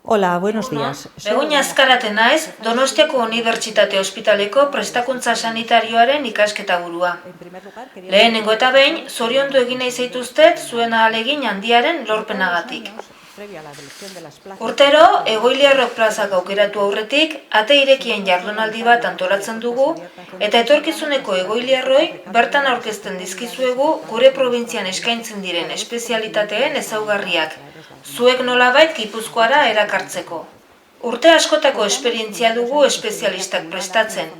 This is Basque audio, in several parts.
Hola, buenos días. Begoña Azkarate naiz, Donostiako Unibertsitate Ospitaleko prestakuntza sanitarioaren ikasketa burua. Lehenengo eta behin, zoriondu egin nahi zaituztet zuen ahalegin handiaren lorpenagatik. Urtero, Egoiliarrok plazak aukeratu aurretik, ate irekien jardunaldi bat antolatzen dugu, eta etorkizuneko egoiliarroi bertan aurkezten dizkizuegu gure probintzian eskaintzen diren espezialitateen ezaugarriak, zuek nolabait Gipuzkoara erakartzeko. Urte askotako esperientzia dugu espezialistak prestatzen,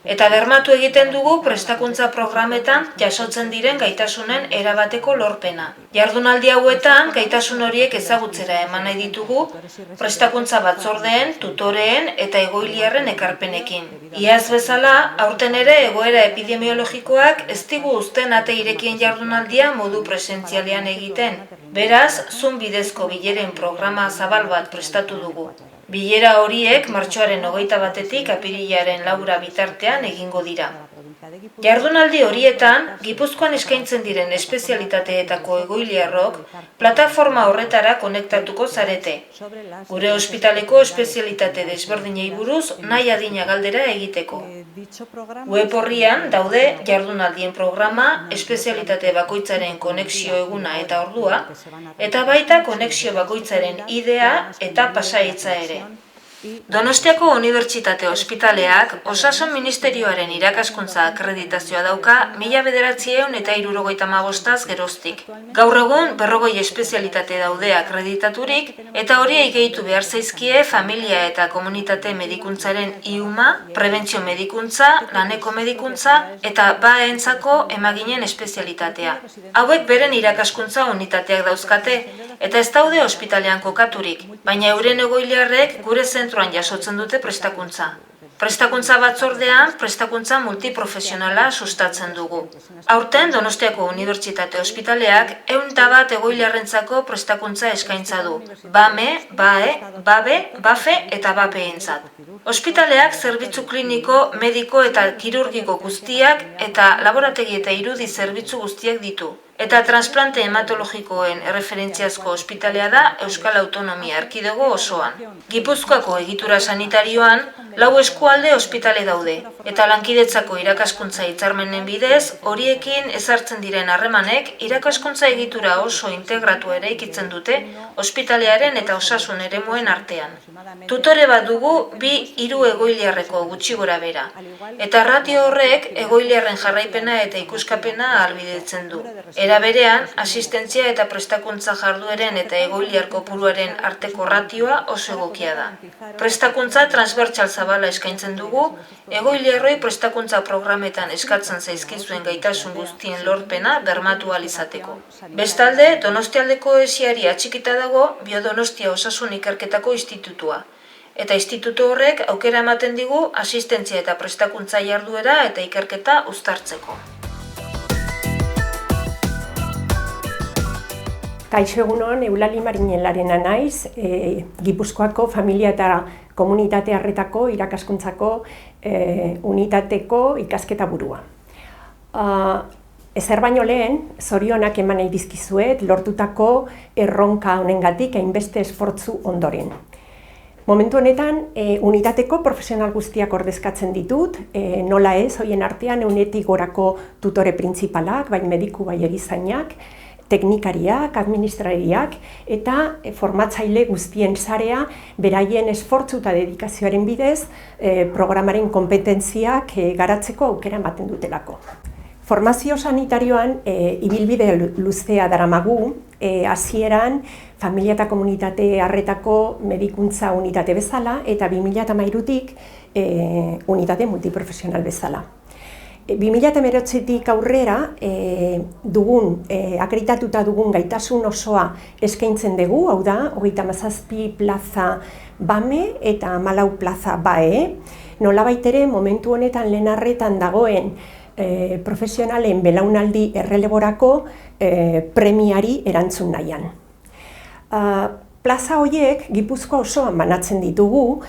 eta bermatu egiten dugu prestakuntza programetan jasotzen diren gaitasunen erabateko lorpena. Jardunaldi hauetan gaitasun horiek ezagutzera eman nahi ditugu prestakuntza batzordeen, tutoreen eta egoiliarren ekarpenekin. Iaz bezala, aurten ere egoera epidemiologikoak ez digu uzten ate irekien jardunaldia modu presentzialean egiten. Beraz, Zoom bidezko bileren programa zabal bat prestatu dugu. Bilera horiek martxoaren 21-tik apirilaren 4 bitartean egingo dira. Jardunaldi horietan, Gipuzkoan eskaintzen diren espezialitateetako egoiliarrok plataforma horretara konektatuko zarete. Gure ospitaleko espezialitate desberdinei buruz nahi adina galdera egiteko. Web horrian daude jardunaldien programa, espezialitate bakoitzaren konexio eguna eta ordua, eta baita konexio bakoitzaren idea eta pasahitza ere. Donostiako Unibertsitate Ospitaleak Osasun Ministerioaren irakaskuntza akreditazioa dauka 1975 geroztik. Gaur egun 40 espezialitate daude akreditaturik eta horiei gehitu behar zaizkie familia eta komunitate medikuntzaren IUMA, prebentzio medikuntza, laneko medikuntza eta baentzako emaginen espezialitatea. Hauek beren irakaskuntza unitateak dauzkate eta ez daude ospitalean kokaturik, baina euren egoiliarrek gure zentroan jasotzen dute prestakuntza. Prestakuntza batzordean, prestakuntza multiprofesionala sustatzen dugu. Aurten Donostiako Unibertsitate Ospitaleak 101 egoiliarrentzako prestakuntza eskaintza du. BAME, BAE, BABE, BAFE eta BAPE-entzat. Ospitaleak zerbitzu kliniko, mediko eta kirurgiko guztiak eta laborategi eta irudi zerbitzu guztiak ditu. Eta transplante hematologikoen erreferentziazko ospitalea da Euskal Autonomia Erkidego osoan. Gipuzkoako egitura sanitarioan, 4 eskualde ospitale daude, eta lankidetzako irakaskuntza hitzarmenen bidez, horiekin ezartzen diren harremanek irakaskuntza egitura oso integratu eraikitzen dute ospitalearen eta osasun eremuen artean. Tutore bat dugu 2-3 egoiliarreko gutxi gora bera, eta ratio horrek egoiliarren jarraipena eta ikuskapena ahalbidetzen du. Era berean, asistentzia eta prestakuntza jardueren eta egoiliar kopuruaren arteko ratioa oso egokia da. Prestakuntza transbertsal zabala eskaintzen dugu, egoiliarroi prestakuntza programetan eskatzen zaizkizuen gaitasun guztien lorpena bermatu ahal izateko. Bestalde, Donostialdeko esiari atxikita dago Biodonostia Osasun Ikerketako Institutua. Eta institutu horrek aukera ematen digu asistentzia eta prestakuntza jarduera eta ikerketa uztartzeko. Kaixo egunon, Eulali Marinellarena naiz, Gipuzkoako familia eta komunitate harretako irakaskuntzako unitateko ikasketa burua. Ezer baino lehen, zorionak eman nahi dizkizuet lortutako erronka honengatik hainbeste esfortzu ondoren. Momentu honetan, unitateko profesional guztiak ordezkatzen ditut, nola ez, hoien artean 100 gorako tutore printzipalak, bai mediku, bai erizainak, teknikariak, administrariak eta formatzaile guztien sarea beraien esfortzu eta dedikazioaren bidez programaren kompetentziak garatzeko aukera ematen dutelako. Formazio sanitarioan ibilbide luzea daramagu, hasieran familia eta komunitate harretako medikuntza unitate bezala eta 2013tik unitate multiprofesional bezala. 2019tik aurrera akreditatuta dugun gaitasun osoa eskaintzen dugu, hau da, 37 plaza BAME eta 14 plaza BAE. Nolabait ere, momentu honetan lehen arretan dagoen profesionalen belaunaldi erreleborako premiari erantzun nahian. Plaza horiek Gipuzkoa osoan banatzen ditugu,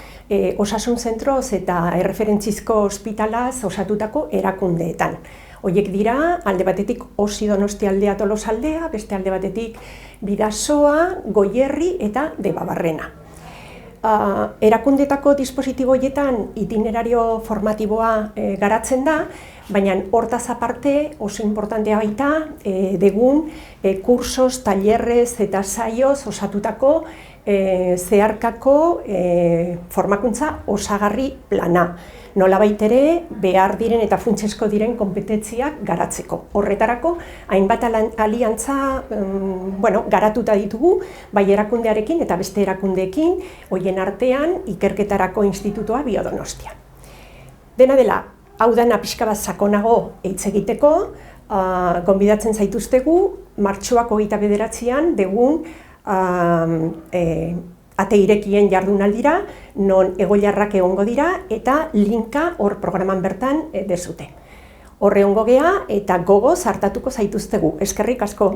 osasun zentroz eta erreferentzizko ospitalaz osatutako erakundeetan. Horiek dira, alde batetik Osi Donostialdea Tolosaldea, beste alde batetik Bidasoa, Goierri eta Debabarrena. Erakundetako dispositibo horietan itinerario formatiboa garatzen da, baina hortaz aparte oso importantea baita degun kursos, tallerrez eta saioz osatutako zeharkako formakuntza osagarri plana. Nolabait ere behar diren eta funtsezko diren konpetentziak garatzeko. Horretarako, hainbat aliantza garatuta ditugu, bai erakundearekin eta beste erakundeekin, horien artean Ikerketarako Institutua Biodonostia. Dena dela, hau dena pixka bat sakonago hitz egiteko, gonbidatzen zaituztegu, martxoak 29an degun ate irekien jardunaldira, non egoilarrak egongo dira eta linka hor programan bertan dezute. Horre ongo gea eta gogoz hartatuko zaituztegu. Eskerrik asko!